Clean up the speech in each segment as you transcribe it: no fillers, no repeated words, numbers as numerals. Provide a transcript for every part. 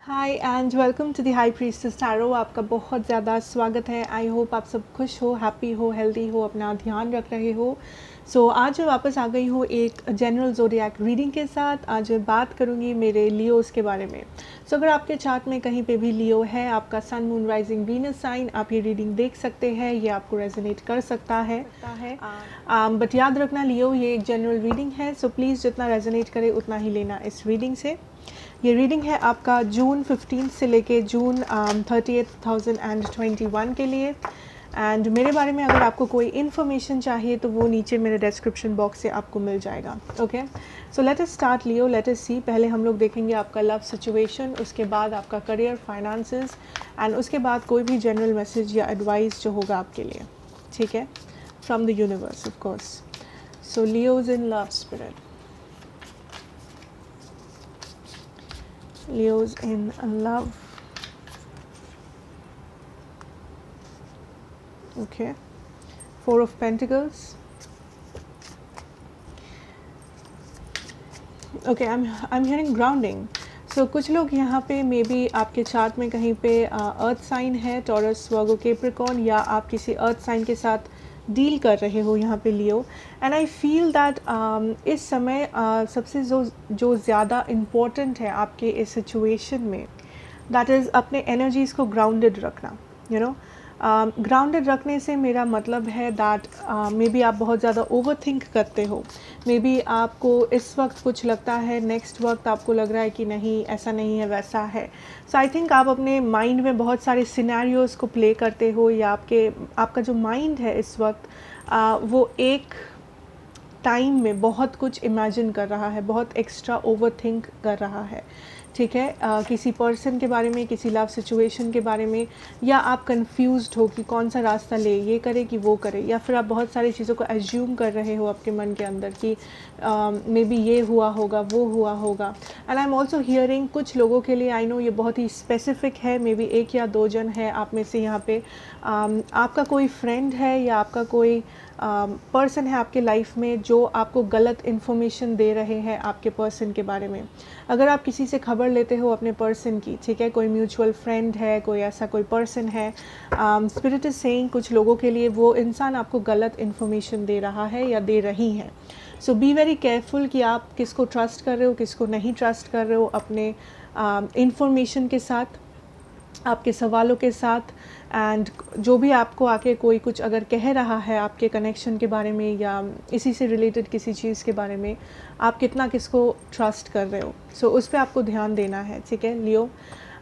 Hi and welcome to the high priestess tarot. आपका बहुत ज़्यादा स्वागत है। आई होप आप सब खुश हो, हैप्पी हो, हेल्दी हो, अपना ध्यान रख रहे हो। आज मैं वापस आ गई हूँ एक जनरल ज़ोडिएक रीडिंग के साथ। आज मैं बात करूँगी मेरे लियोस के बारे में। अगर आपके चार्ट में कहीं पे भी लियो है, आपका sun moon rising Venus sign, आप ये रीडिंग देख सकते हैं। ये आपको रेजोनेट कर सकता है। बट याद रखना लियो ये एक जनरल रीडिंग है, सो प्लीज़ जितना रेजोनेट करे उतना ही लेना इस रीडिंग से। ये रीडिंग है आपका जून 15 से लेके जून 30 2021 के लिए। एंड मेरे बारे में अगर आपको कोई इन्फॉर्मेशन चाहिए तो वो नीचे मेरे डिस्क्रिप्शन बॉक्स से आपको मिल जाएगा। Okay, so let us start Leo, let us see. पहले हम लोग देखेंगे आपका लव सिचुएशन, उसके बाद आपका करियर, फाइनेंसेस, एंड उसके बाद कोई भी जनरल मैसेज या एडवाइस जो होगा आपके लिए, ठीक है, from the universe of course. So Leos in love spirit, Leos in love. Okay, Four of Pentacles. Okay, I'm hearing grounding. So कुछ लोग यहाँ पे मे बी आपके चार्ट में कहीं पे अर्थ साइन है, टॉरस, वर्गो, कैप्रिकॉर्न, या आप किसी अर्थ साइन के साथ डील कर रहे हो यहाँ पे लियो। एंड आई फील दैट इस समय सबसे जो ज़्यादा इम्पोर्टेंट है आपके इस सिचुएशन में, दैट इज़ अपने एनर्जीज़ को ग्राउंडेड रखना। यू नो, ग्राउंडेड रखने से मेरा मतलब है दैट मे बी आप बहुत ज़्यादा ओवर थिंक करते हो। मे बी आपको इस वक्त कुछ लगता है, नेक्स्ट वक्त आपको लग रहा है कि नहीं, ऐसा नहीं है, वैसा है। सो आई थिंक आप अपने माइंड में बहुत सारे सिनेरियोज़ को प्ले करते हो, या आपका जो माइंड है इस वक्त वो एक टाइम में बहुत कुछ इमेजिन कर रहा है, बहुत एक्स्ट्रा ओवर थिंक कर रहा है, ठीक है। किसी पर्सन के बारे में, किसी लव सिचुएशन के बारे में, या आप कंफ्यूज्ड हो कि कौन सा रास्ता ले, ये करे कि वो करे, या फिर आप बहुत सारी चीज़ों को एज्यूम कर रहे हो आपके मन के अंदर कि मे बी ये हुआ होगा, वो हुआ होगा। And I am also hearing कुछ लोगों के लिए, आई नो ये बहुत ही स्पेसिफिक है, मे बी एक या दो जन है आप में से यहाँ पे, आपका कोई फ्रेंड है या आपका कोई पर्सन है आपके लाइफ में जो आपको गलत इन्फॉर्मेशन दे रहे हैं आपके पर्सन के बारे में। अगर आप किसी से खबर लेते हो अपने पर्सन की, ठीक है, कोई म्यूचुअल फ्रेंड है, कोई ऐसा कोई पर्सन है, स्पिरिट इज सेइंग कुछ लोगों के लिए वो इंसान आपको गलत इन्फॉर्मेशन दे रहा है या दे रही है। सो बी वेरी केयरफुल कि आप किसको ट्रस्ट कर रहे हो, किसको नहीं ट्रस्ट कर रहे हो अपने इन्फॉर्मेशन के साथ, आपके सवालों के साथ। एंड जो भी आपको आके कोई कुछ अगर कह रहा है आपके कनेक्शन के बारे में या इसी से रिलेटेड किसी चीज़ के बारे में, आप कितना किसको ट्रस्ट कर रहे हो, सो उस पर आपको ध्यान देना है, ठीक है Leo.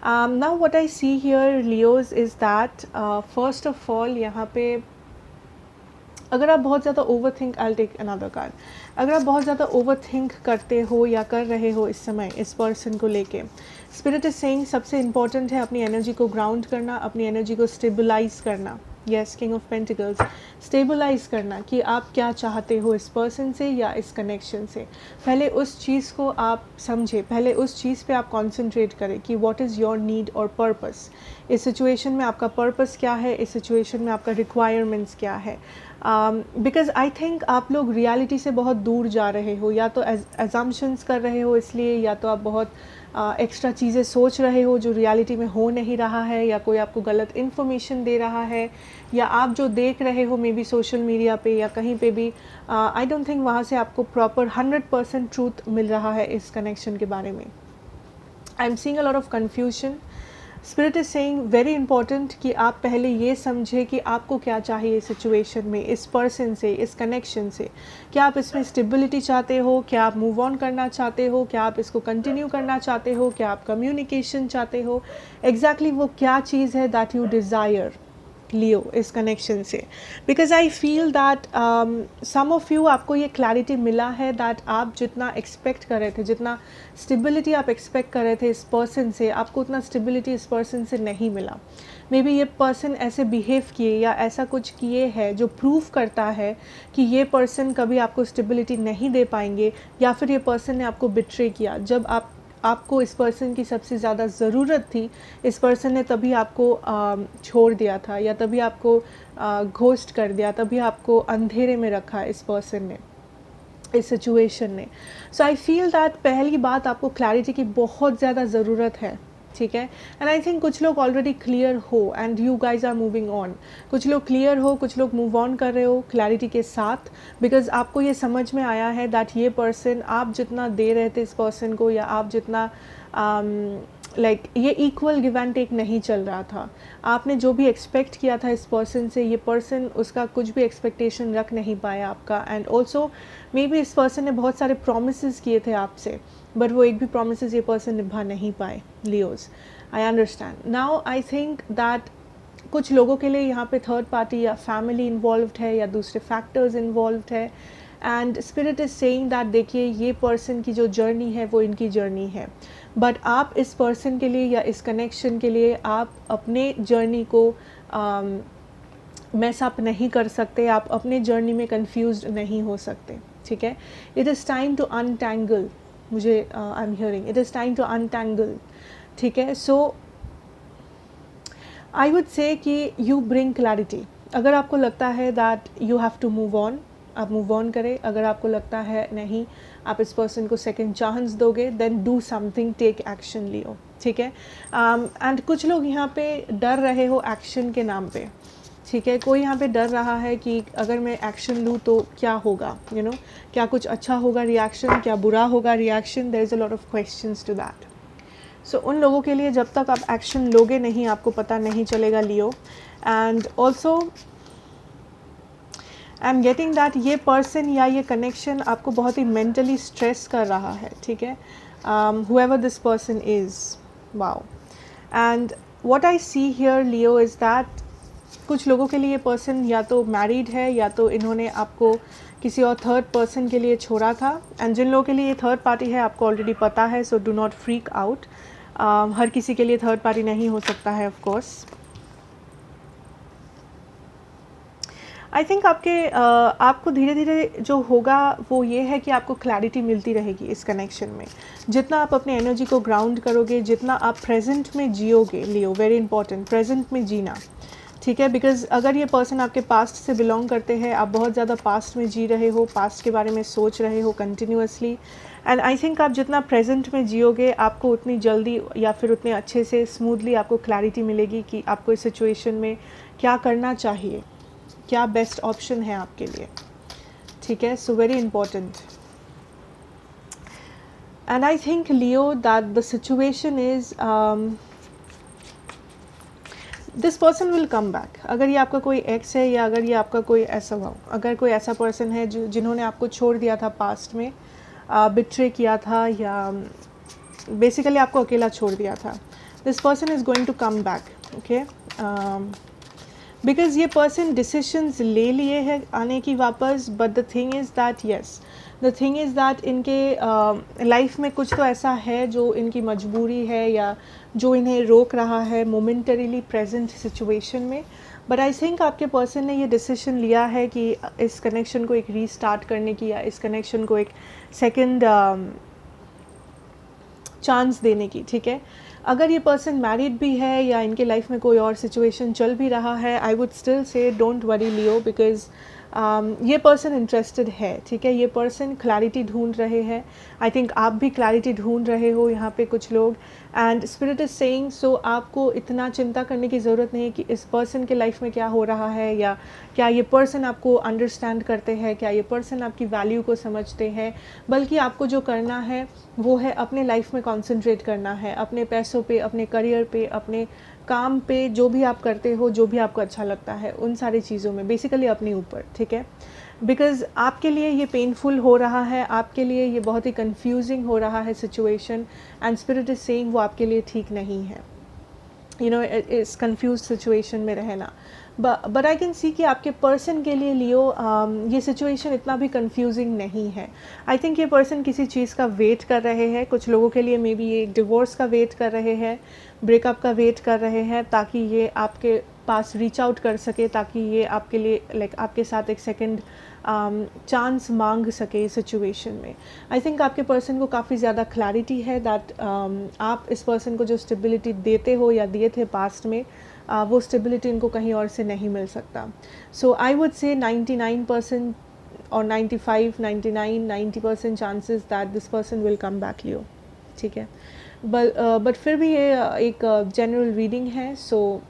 Now what I see here Leos is that first of all यहाँ पे अगर आप बहुत ज़्यादा overthink, I take another card, अगर आप बहुत ज़्यादा ओवर थिंक करते हो या कर रहे हो इस समय इस पर्सन को लेके, स्पिरिट इज सेइंग सबसे इम्पॉर्टेंट है अपनी एनर्जी को ग्राउंड करना, अपनी एनर्जी को स्टेबलाइज करना। Yes, king of pentacles, stabilize करना कि आप क्या चाहते हो इस पर्सन से या इस कनेक्शन से। पहले उस चीज़ को आप समझे, पहले उस चीज़ पे आप कॉन्सेंट्रेट करें कि व्हाट इज़ योर नीड और पर्पस। इस सिचुएशन में आपका पर्पस क्या है, इस सिचुएशन में आपका रिक्वायरमेंट्स क्या है। बिकॉज आई थिंक आप लोग रियलिटी से बहुत दूर जा रहे हो, या तो एजम्पशंस कर रहे हो इसलिए, या तो आप बहुत एक्स्ट्रा चीज़ें सोच रहे हो जो रियलिटी में हो नहीं रहा है, या कोई आपको गलत इन्फॉर्मेशन दे रहा है, या आप जो देख रहे हो मे बी सोशल मीडिया पे या कहीं पे भी, आई डोंट थिंक वहाँ से आपको प्रॉपर 100% ट्रूथ मिल रहा है इस कनेक्शन के बारे में। I am seeing a lot of confusion. Spirit is saying very important कि आप पहले ये समझे कि आपको क्या चाहिए इस सिचुएशन में, इस पर्सन से, इस कनेक्शन से। क्या आप इसमें स्टेबिलिटी चाहते हो, क्या आप मूव ऑन करना चाहते हो, क्या आप इसको कंटिन्यू करना चाहते हो, क्या आप कम्युनिकेशन चाहते हो, एग्जैक्टली वो क्या चीज़ है दैट यू डिज़ायर लियो इस कनेक्शन से। Because I feel that some of you, आपको ये क्लैरिटी मिला है दैट आप जितना एक्सपेक्ट कर रहे थे, जितना स्टेबिलिटी आप एक्सपेक्ट कर रहे थे इस पर्सन से, आपको उतना स्टेबिलिटी इस पर्सन से नहीं मिला। मे बी ये पर्सन ऐसे बिहेव किए या ऐसा कुछ किए हैं जो प्रूव करता है कि ये पर्सन कभी आपको स्टेबिलिटी नहीं दे पाएंगे, या फिर ये पर्सन ने आपको बिट्रे किया। जब आपको इस पर्सन की सबसे ज़्यादा ज़रूरत थी, इस पर्सन ने तभी आपको छोड़ दिया था, या तभी आपको घोस्ट कर दिया, तभी आपको अंधेरे में रखा इस पर्सन ने, इस सिचुएशन ने। सो आई फील दैट पहली बात, आपको क्लैरिटी की बहुत ज़्यादा ज़रूरत है ठीक है। एंड आई थिंक कुछ लोग ऑलरेडी क्लियर हो and you guys are moving on. कुछ लोग क्लियर हो, कुछ लोग मूव ऑन कर रहे हो क्लैरिटी के साथ, बिकॉज आपको ये समझ में आया है दैट ये पर्सन, आप जितना दे रहे थे इस पर्सन को, या आप जितना लाइक ये इक्वल गिव एंड टेक नहीं चल रहा था। आपने जो भी एक्सपेक्ट किया था इस पर्सन से, ये पर्सन उसका कुछ भी एक्सपेक्टेशन रख नहीं पाया आपका। एंड ऑल्सो मे बी इस पर्सन ने बहुत सारे प्रोमिस किए थे आपसे, बट वो एक भी प्रोमिस ये पर्सन निभा नहीं पाए। Leos, I understand now. I think that कुछ लोगों के लिए यहाँ पे थर्ड पार्टी या फैमिली इन्वॉल्व्ड है या दूसरे फैक्टर्स इन्वॉल्व्ड है, and spirit is saying that देखिए ये पर्सन की जो जर्नी है वो इनकी जर्नी है, बट आप इस पर्सन के लिए या इस कनेक्शन के लिए आप अपने जर्नी को मैस अप नहीं कर सकते, आप अपने जर्नी में कंफ्यूज्ड नहीं हो सकते। ठीक है, it is time to untangle, मुझे I am hearing it is time to untangle. ठीक है, सो आई वुड से कि यू ब्रिंग क्लैरिटी। अगर आपको लगता है that you have to move on, आप मूव ऑन करें। अगर आपको लगता है नहीं आप इस पर्सन को सेकंड चांस दोगे, then do something, take action Leo. ठीक है, एंड कुछ लोग यहाँ पे डर रहे हो एक्शन के नाम पे। ठीक है, कोई यहाँ पे डर रहा है कि अगर मैं एक्शन लूँ तो क्या होगा, यू नो, क्या कुछ अच्छा होगा रिएक्शन, क्या बुरा होगा reaction. There is a lot of questions to that. So उन लोगों के लिए जब तक आप एक्शन लोगे नहीं, आपको पता नहीं चलेगा Leo. And also I am getting that ये पर्सन या ये कनेक्शन आपको बहुत ही मेंटली स्ट्रेस कर रहा है। ठीक है, whoever this person is, wow, and what I see here Leo is that कुछ लोगों के लिए ये पर्सन या तो मैरिड है या तो इन्होंने आपको किसी और थर्ड पर्सन के लिए छोड़ा था। एंड जिन लोगों के लिए ये थर्ड पार्टी है आपको ऑलरेडी पता है, so do not freak out. हर किसी के लिए थर्ड पार्टी नहीं हो सकता है ऑफ कोर्स। आई थिंक आपको धीरे धीरे जो होगा वो ये है कि आपको क्लैरिटी मिलती रहेगी इस कनेक्शन में। जितना आप अपने एनर्जी को ग्राउंड करोगे, जितना आप प्रेजेंट में जियोगे लियो, वेरी इंपॉर्टेंट, प्रेजेंट में जीना। ठीक है, बिकॉज अगर ये पर्सन आपके पास्ट से बिलोंग करते हैं, आप बहुत ज़्यादा पास्ट में जी रहे हो, पास्ट के बारे में सोच रहे हो कंटिन्यूसली, एंड आई थिंक आप जितना प्रेजेंट में जियोगे आपको उतनी जल्दी या फिर उतने अच्छे से स्मूथली आपको क्लैरिटी मिलेगी कि आपको इस सिचुएशन में क्या करना चाहिए, क्या बेस्ट ऑप्शन है आपके लिए। ठीक है, so very important. And I think Leo that the situation is this person will come back. अगर ये आपका कोई एक्स है या अगर ये आपका कोई अगर कोई ऐसा पर्सन है जिन्होंने आपको छोड़ दिया था पास्ट में, बिट्रे किया था या बेसिकली आपको अकेला छोड़ दिया था, this person is going to come back. Okay, because ये पर्सन डिसीशंस ले लिए हैं आने की वापस, but the thing is that yes, the thing is that इनके लाइफ में कुछ तो ऐसा है जो इनकी मजबूरी है या जो इन्हें रोक रहा है मोमेंटरीली प्रेजेंट सिचुएशन में। बट आई थिंक आपके पर्सन ने ये डिसीजन लिया है कि इस कनेक्शन को एक रीस्टार्ट करने की या इस कनेक्शन को एक सेकंड चांस देने की। ठीक है, अगर ये पर्सन मैरिड भी है या इनके लाइफ में कोई और सिचुएशन चल भी रहा है, I would still say don't worry Leo, because ये पर्सन इंटरेस्टेड है। ठीक है, ये पर्सन क्लैरिटी ढूंढ रहे हैं। आई थिंक आप भी क्लैरिटी ढूंढ रहे हो यहाँ पे कुछ लोग, and spirit is saying so आपको इतना चिंता करने की ज़रूरत नहीं है कि इस पर्सन के लाइफ में क्या हो रहा है, या क्या ये पर्सन आपको अंडरस्टैंड करते हैं, क्या ये पर्सन आपकी वैल्यू को समझते हैं। बल्कि आपको जो करना है वो है अपने लाइफ में कॉन्सेंट्रेट करना है, अपने पैसों पे, अपने करियर पे, अपने काम पे, जो भी आप करते हो, जो भी आपको अच्छा लगता है, उन सारी चीज़ों में बेसिकली अपने ऊपर। ठीक है, बिकॉज़ आपके लिए ये पेनफुल हो रहा है, आपके लिए ये बहुत ही कंफ्यूजिंग हो रहा है situation, and spirit is saying वो आपके लिए ठीक नहीं है, यू नो, इस कंफ्यूज सिचुएशन में रहना। बट आई कैन सी कि आपके पर्सन के लिए लियो ये सिचुएशन इतना भी कंफ्यूजिंग नहीं है। आई थिंक ये पर्सन किसी चीज़ का वेट कर रहे हैं। कुछ लोगों के लिए मे बी ये डिवोर्स का वेट कर रहे हैं, ब्रेकअप का वेट कर रहे हैं, ताकि ये आपके पास रीच आउट कर सके, ताकि ये आपके लिए लाइक आपके साथ एक सेकंड चांस मांग सके सिचुएशन में। आई थिंक आपके पर्सन को काफ़ी ज़्यादा क्लैरिटी है दैट आप इस पर्सन को जो स्टेबिलिटी देते हो या दिए थे पास्ट में, वो स्टेबिलिटी इनको कहीं और से नहीं मिल सकता। सो आई वुड से 99% और 95, 99, 90% chances that this person will come back Leo. ठीक है, बट फिर भी ये एक जनरल रीडिंग है, so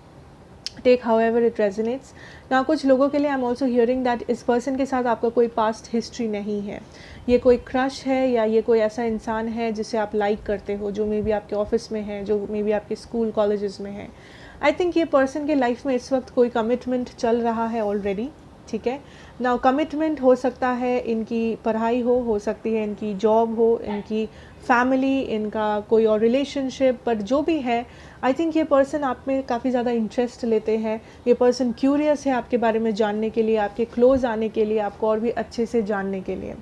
take however it resonates ना। कुछ लोगों के लिए I am also hearing that इस पर्सन के साथ आपका कोई पास्ट हिस्ट्री नहीं है, ये कोई क्रश है या ये कोई ऐसा इंसान है जिसे आप लाइक करते हो, जो मे बी आपके ऑफिस में है, जो मे बी आपके स्कूल कॉलेजेस में है। आई थिंक ये पर्सन के लाइफ में इस वक्त कोई कमिटमेंट चल रहा है ऑलरेडी, ठीक है ना। कमिटमेंट हो सकता है इनकी पढ़ाई हो सकती है इनकी जॉब हो, इनकी फैमिली, इनका कोई और रिलेशनशिप, बट जो भी है आई थिंक ये पर्सन आप में काफ़ी ज़्यादा इंटरेस्ट लेते हैं। ये पर्सन क्यूरियस है आपके बारे में जानने के लिए, आपके क्लोज आने के लिए, आपको और भी अच्छे से जानने के लिए।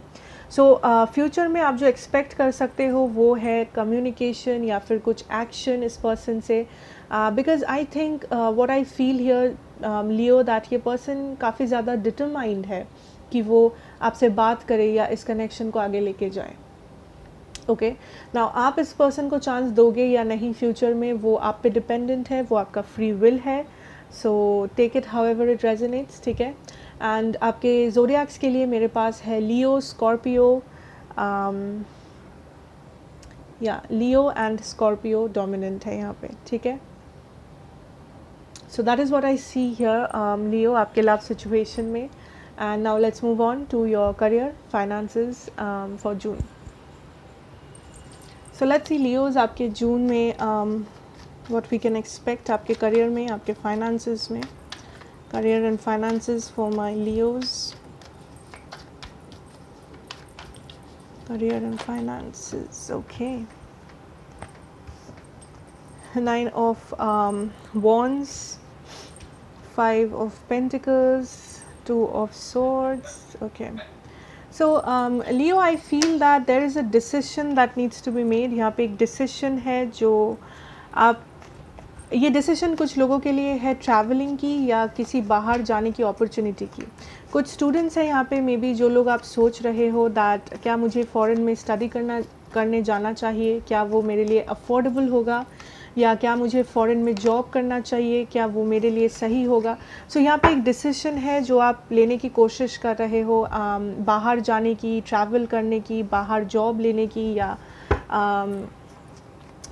सो फ्यूचर में आप जो एक्सपेक्ट कर सकते हो वो है कम्युनिकेशन या फिर कुछ एक्शन इस पर्सन से, because I think what I feel here Leo that ये पर्सन काफ़ी ज़्यादा डिटरमाइंड है कि वो आपसे बात करे या इस कनेक्शन को आगे लेके जाए। ओके नाउ आप इस पर्सन को चांस दोगे या नहीं फ्यूचर में, वो आप पे डिपेंडेंट है, वो आपका फ्री विल है। So take it however it resonates, ठीक है। एंड आपके ज़ोडिएक्स के लिए मेरे पास है लियो, स्कॉर्पियो, या लियो एंड स्कॉर्पियो डोमिनेंट है यहाँ पे, ठीक है। So that is what I see here Leo आपके लव सिचुएशन में। And now let's move on to your career, finances for June. So let's see Leos आपके जून में व्हाट वी कैन एक्सपेक्ट आपके करियर में, आपके finances में। Career and finances for my Leos, career and finances, okay. 9 of wands, 5 of pentacles, 2 of swords, okay. So Leo, I feel that there is a decision that needs to be made. यहाँ पे एक decision है जो आप, ये decision कुछ लोगों के लिए है ट्रैवलिंग की या किसी बाहर जाने की अपॉर्चुनिटी की। कुछ स्टूडेंट्स हैं यहाँ पे, मे बी जो लोग आप सोच रहे हो दैट क्या मुझे फॉरेन में स्टडी करने जाना चाहिए, क्या वो मेरे लिए अफोर्डेबल होगा, या क्या मुझे फ़ॉरेन में जॉब करना चाहिए, क्या वो मेरे लिए सही होगा। सो यहाँ पे एक डिसीजन है जो आप लेने की कोशिश कर रहे हो, बाहर जाने की, ट्रैवल करने की, बाहर जॉब लेने की, या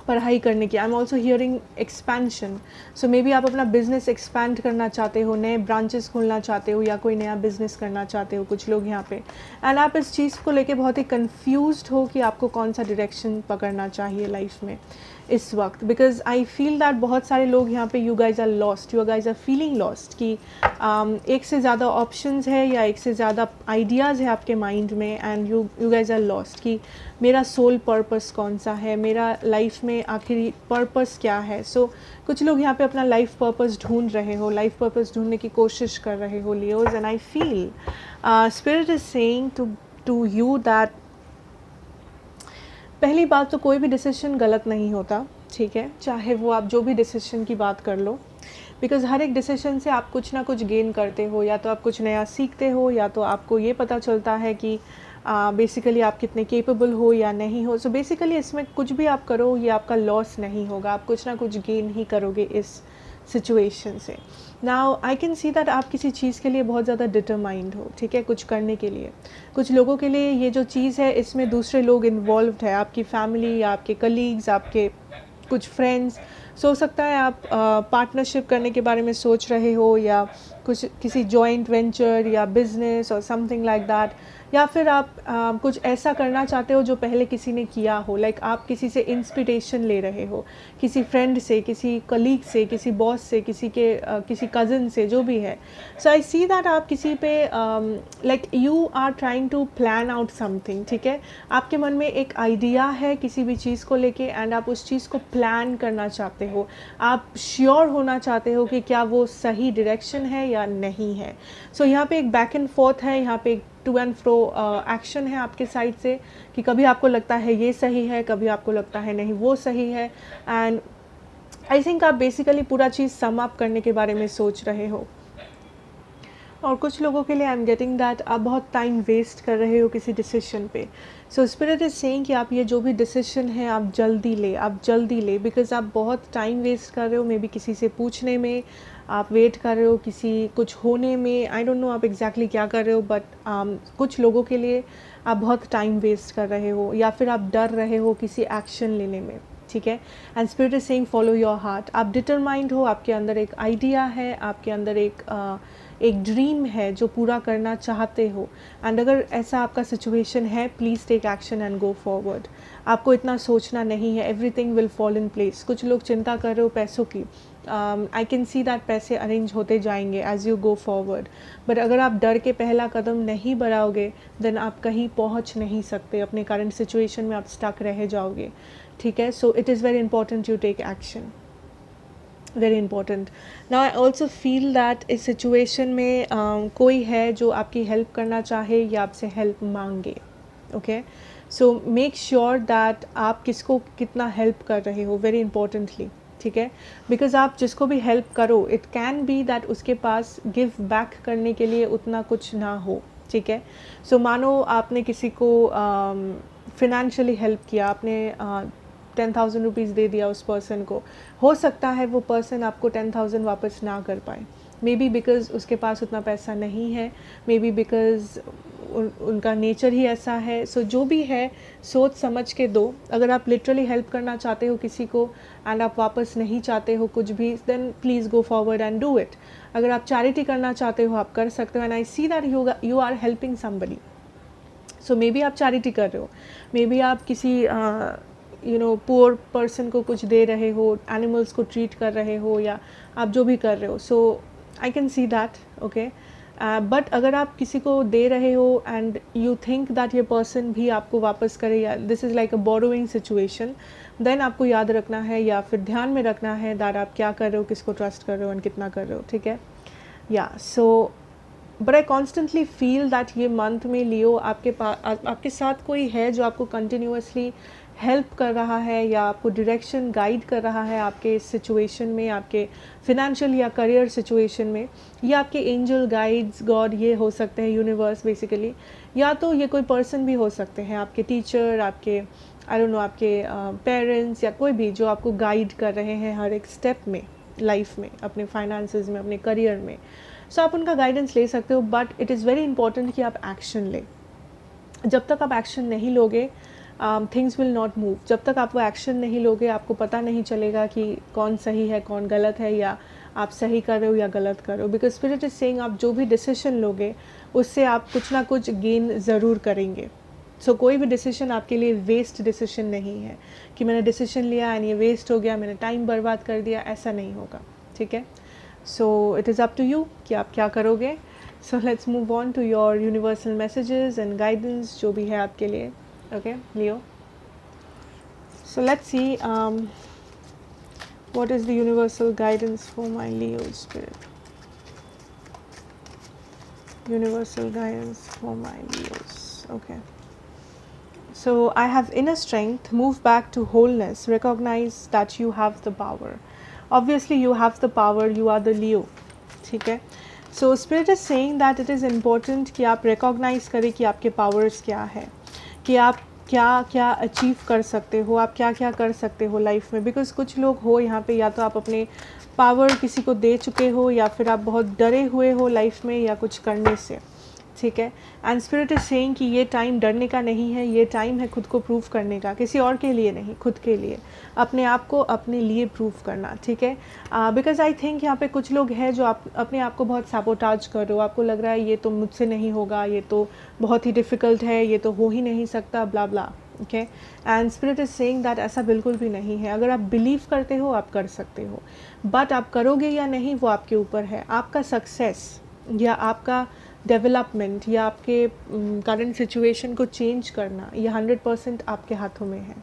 पढ़ाई करने की। आई am also hearing expansion, so maybe आप अपना बिजनेस एक्सपैंड करना चाहते हो, नए ब्रांचेस खोलना चाहते हो, या कोई नया बिजनेस करना चाहते हो कुछ लोग यहाँ पे। एंड आप इस चीज़ को लेके बहुत ही कंफ्यूज्ड हो कि आपको कौन सा डायरेक्शन पकड़ना चाहिए लाइफ में इस वक्त, बिकॉज आई फील दैट बहुत सारे लोग यहाँ पे, you guys are lost, you guys are feeling lost कि एक से ज़्यादा ऑप्शंस है या एक से ज़्यादा आइडियाज़ है आपके माइंड में, and you guys are lost कि मेरा सोल पर्पस कौन सा है, मेरा लाइफ में आखिर पर्पस क्या है। सो कुछ लोग यहाँ पे अपना लाइफ पर्पस ढूंढ रहे हो, लाइफ पर्पस ढूंढने की कोशिश कर रहे हो Leos, and I feel spirit is saying to you that पहली बात तो कोई भी डिसीजन गलत नहीं होता, ठीक है, चाहे वो आप जो भी डिसीजन की बात कर लो, बिकॉज़ हर एक डिसीजन से आप कुछ ना कुछ गेन करते हो, या तो आप कुछ नया सीखते हो, या तो आपको ये पता चलता है कि बेसिकली आप कितने केपेबल हो या नहीं हो। सो बेसिकली इसमें कुछ भी आप करो ये आपका लॉस नहीं होगा, आप कुछ ना कुछ गेन ही करोगे इस सिचुएशन से। Now I can see that आप किसी चीज़ के लिए बहुत ज़्यादा डिटरमाइंड हो, ठीक है, कुछ करने के लिए। कुछ लोगों के लिए ये जो चीज़ है इसमें दूसरे लोग इन्वॉल्व्ड है, आपकी फैमिली या आपके कलीग्स, आपके कुछ फ्रेंड्स। हो सकता है आप पार्टनरशिप करने के बारे में सोच रहे हो, या कुछ किसी जॉइंट वेंचर या बिजनेस और समथिंग लाइक दैट, या फिर आप कुछ ऐसा करना चाहते हो जो पहले किसी ने किया हो, लाइक आप किसी से इंस्पिरेशन ले रहे हो, किसी फ्रेंड से, किसी कलीग से, किसी बॉस से, किसी कज़न से, जो भी है। सो आई सी दैट आप किसी पे like you are trying to plan out something, ठीक है, आपके मन में एक आइडिया है किसी भी चीज़ को लेके, एंड आप उस चीज़ को प्लान करना चाहते हो, आप श्योर होना चाहते हो कि क्या वो सही डायरेक्शन है या नहीं है। सो यहाँ पे एक बैक एंड फोर्थ है, यहाँ पे एक टू एंड फ्रो एक्शन है आपके साइड से, कि कभी आपको लगता है ये सही है, कभी आपको लगता है नहीं वो सही है, एंड आई थिंक आप बेसिकली पूरा चीज़ सम अप करने के बारे में सोच रहे हो। और कुछ लोगों के लिए आई एम गेटिंग दैट आप बहुत टाइम वेस्ट कर रहे हो किसी डिसीजन पे। सो स्पिरिट इज सेइंग कि आप ये जो भी डिसीजन है आप जल्दी ले, बिकॉज आप बहुत टाइम वेस्ट कर रहे हो, मे बी किसी से पूछने में, आप वेट कर रहे हो किसी कुछ होने में, आई डोंट नो आप एग्जैक्टली क्या कर रहे हो, बट कुछ लोगों के लिए आप बहुत टाइम वेस्ट कर रहे हो, या फिर आप डर रहे हो किसी एक्शन लेने में। ठीक है। And spirit is saying follow your heart. आप डिटरमाइंड हो, आपके अंदर एक आइडिया है, आपके अंदर एक ड्रीम है जो पूरा करना चाहते हो। एंड अगर ऐसा आपका सिचुएशन है, please take action and go forward. आपको इतना सोचना नहीं है, everything will fall in place. कुछ लोग चिंता कर रहे हो पैसों की, आई कैन सी दैट पैसे अरेंज होते जाएंगे as you go forward. But अगर आप डर के पहला कदम नहीं बढ़ाओगे, देन आप कहीं पहुंच नहीं सकते, अपने करंट सिचुएशन में आप स्टक रह जाओगे, ठीक है। So it is very important you take action, very important. Now I also feel that इस सिचुएशन में कोई है जो आपकी हेल्प करना चाहे या आपसे हेल्प मांगे, okay. So make sure that आप किसको कितना हेल्प कर रहे हो, वेरी इंपॉर्टेंटली, ठीक है। बिकॉज आप जिसको भी हेल्प करो, इट कैन बी दैट उसके पास गिव बैक करने के लिए उतना कुछ ना हो, ठीक है। सो मानो आपने किसी को फिनेंशियली हेल्प किया, आपने 10,000 रुपीज़ दे दिया उस पर्सन को, हो सकता है वो पर्सन आपको 10,000 वापस ना कर पाए, मे बी बिकॉज़ उसके पास उतना पैसा नहीं है, मे बी बिकॉज़ उनका नेचर ही ऐसा है। सो जो भी है सोच समझ के दो। अगर आप लिटरली हेल्प करना चाहते हो किसी को एंड आप वापस नहीं चाहते हो कुछ भी, then please go forward and do it. अगर आप चैरिटी करना चाहते हो, आप कर सकते हो। And I see that you are helping somebody. So maybe आप चैरिटी कर रहे हो, मे बी आप किसी पुअर पर्सन को कुछ दे रहे हो, एनिमल्स को ट्रीट कर रहे हो, या आप जो भी कर रहे हो। So I can see that, okay. But अगर आप किसी को दे रहे हो एंड यू थिंक दैट ये पर्सन भी आपको वापस करे, या this is like a borrowing situation, then आपको याद रखना है या फिर ध्यान में रखना है दैट आप क्या कर रहे हो, किसको ट्रस्ट कर रहे हो एंड कितना कर रहे हो, ठीक है। या so but I constantly feel that ये मंथ में लियो आपके साथ कोई है जो आपको कंटिन्यूसली हेल्प कर रहा है या आपको डायरेक्शन गाइड कर रहा है आपके इस सिचुएशन में, आपके फिनेंशियल या करियर सिचुएशन में। ये आपके एंजल गाइड्स, गॉड, ये हो सकते हैं, यूनिवर्स बेसिकली, या तो ये कोई पर्सन भी हो सकते हैं, आपके टीचर, आपके आई डोंट नो, आपके पेरेंट्स, या कोई भी जो आपको गाइड कर रहे हैं हर एक स्टेप में लाइफ में, अपने फाइनेंसेस में, अपने करियर में। सो आप उनका गाइडेंस ले सकते हो, but it is very important कि आप एक्शन लें। जब तक आप एक्शन नहीं लोगे, थिंग्स विल नॉट मूव। जब तक आप वो एक्शन नहीं लोगे, आपको पता नहीं चलेगा कि कौन सही है, कौन गलत है, या आप सही कर रहे हो या गलत कर रहे हो। बिकॉज स्पिरिट इज सेइंग आप जो भी डिसीजन लोगे उससे आप कुछ ना कुछ गेन ज़रूर करेंगे। सो कोई भी डिसीजन आपके लिए वेस्ट डिसीजन नहीं है कि मैंने डिसीजन लिया एंड ये वेस्ट हो गया, मैंने टाइम बर्बाद कर दिया, ऐसा नहीं होगा, ठीक है। So it is up to you कि आप क्या करोगे। So let's move on to your universal messages and guidance जो भी है आपके लिए, okay, Leo. So let's see what is the universal guidance for my Leo spirit. Universal guidance for my Leos. Okay. So I have inner strength, move back to wholeness, recognize that you have the power. Obviously you have the power, you are the Leo, ठीक है। So spirit is saying that it is important कि आप recognize करें कि आपके powers क्या है, कि आप क्या क्या अचीव कर सकते हो, आप क्या क्या कर सकते हो लाइफ में। बिकॉज कुछ लोग हो यहाँ पे, या तो आप अपने पावर किसी को दे चुके हो, या फिर आप बहुत डरे हुए हो लाइफ में या कुछ करने से, ठीक है। एंड स्पिरिट इज सेइंग कि ये टाइम डरने का नहीं है, ये टाइम है खुद को प्रूव करने का, किसी और के लिए नहीं, खुद के लिए, अपने आप को अपने लिए प्रूव करना, ठीक है। बिकॉज आई थिंक यहाँ पे कुछ लोग हैं जो आप अपने आप को बहुत सैबोटाज कर रहे हो, आपको लग रहा है ये तो मुझसे नहीं होगा, ये तो बहुत ही डिफ़िकल्ट है, ये तो हो ही नहीं सकता, blah blah, okay. And spirit is saying that ऐसा बिल्कुल भी नहीं है। अगर आप बिलीव करते हो आप कर सकते हो, बट आप करोगे या नहीं वो आपके ऊपर है। आपका सक्सेस या आपका डेवलपमेंट या आपके करंट सिचुएशन को चेंज करना, ये 100% आपके हाथों में है।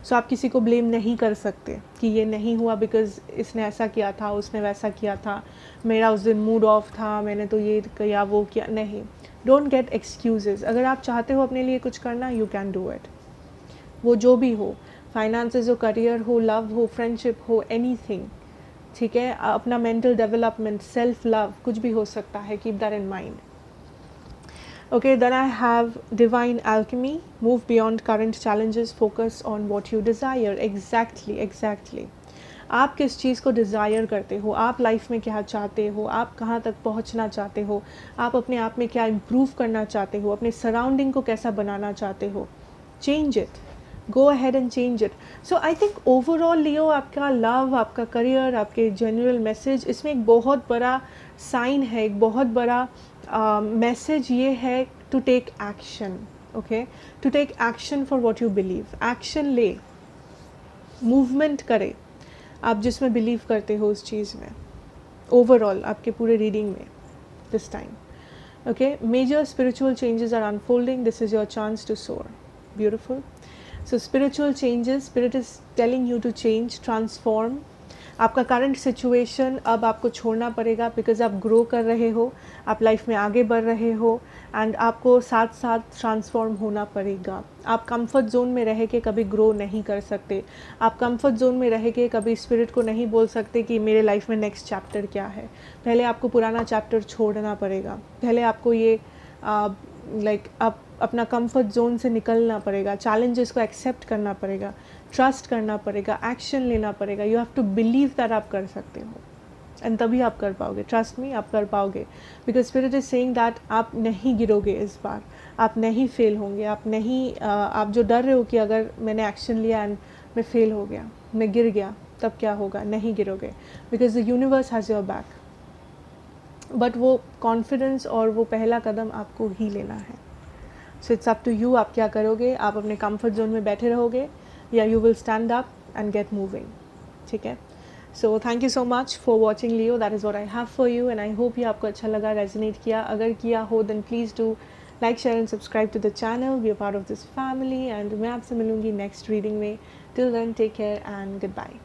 सो आप किसी को ब्लेम नहीं कर सकते कि ये नहीं हुआ बिकॉज इसने ऐसा किया था, उसने वैसा किया था, मेरा उस दिन मूड ऑफ था, मैंने तो ये किया वो किया, नहीं। Don't get excuses. अगर आप चाहते हो अपने लिए कुछ करना, यू कैन डू इट। वो जो भी हो, फाइनेंसेस हो, करियर हो, लव हो, फ्रेंडशिप हो, एनीथिंग, ठीक है। अपना मेंटल डेवलपमेंट, सेल्फ लव, कुछ भी हो सकता है। Keep that in mind. Okay, then I have divine alchemy, move beyond current challenges, focus on what you desire. Exactly. आप किस चीज़ को डिज़ायर करते हो, आप लाइफ में क्या चाहते हो, आप कहाँ तक पहुँचना चाहते हो, आप अपने आप में क्या इम्प्रूव करना चाहते हो, अपने सराउंडिंग को कैसा बनाना चाहते हो, change it. Go ahead and change it. So I think overall Leo, आपका लव, आपका करियर, आपके जनरल मैसेज, इसमें एक बहुत बड़ा साइन है, एक बहुत बड़ा मैसेज ये है to take action. Okay, to take action for what you believe. Action ले, मूवमेंट करे आप जिसमें बिलीव करते हो उस चीज़ में. ओवरऑल आपके पूरे रीडिंग में this time. Okay, major spiritual changes are unfolding. This is your chance to soar. Beautiful. So spiritual changes, spirit is telling you to change, transform. आपका करंट सिचुएशन अब आपको छोड़ना पड़ेगा, बिकॉज आप ग्रो कर रहे हो, आप लाइफ में आगे बढ़ रहे हो, एंड आपको साथ साथ ट्रांसफॉर्म होना पड़ेगा. आप कंफर्ट जोन में रह के कभी ग्रो नहीं कर सकते. आप कंफर्ट जोन में रह के कभी स्पिरिट को नहीं बोल सकते कि मेरे लाइफ में नेक्स्ट चैप्टर क्या है. पहले आपको पुराना चैप्टर छोड़ना पड़ेगा. पहले आपको ये आप अपना कंफर्ट जोन से निकलना पड़ेगा, चैलेंजेस को एक्सेप्ट करना पड़ेगा, ट्रस्ट करना पड़ेगा, एक्शन लेना पड़ेगा. You have to believe that आप कर सकते हो, एंड तभी आप कर पाओगे. ट्रस्ट मी, आप कर पाओगे, because spirit is saying that आप नहीं गिरोगे इस बार, आप नहीं फेल होंगे, आप जो डर रहे हो कि अगर मैंने एक्शन लिया एंड मैं फेल हो गया, मैं गिर गया, तब क्या होगा, नहीं गिरोगे, because the universe has your back. But वो कॉन्फिडेंस और वो पहला कदम आपको ही लेना है. So it's up to you, आप क्या करोगे. आप अपने कंफर्ट जोन में बैठे रहोगे या you will stand up and get moving. ठीक है. So thank you so much for watching Leo. That is what I have for you, and I hope ये आपको अच्छा लगा, रेजोनेट किया. अगर किया हो then please do like, share and subscribe to the channel. Be a part of this family, and मैं आपसे मिलूंगी नेक्स्ट रीडिंग में. Till then take care and good bye.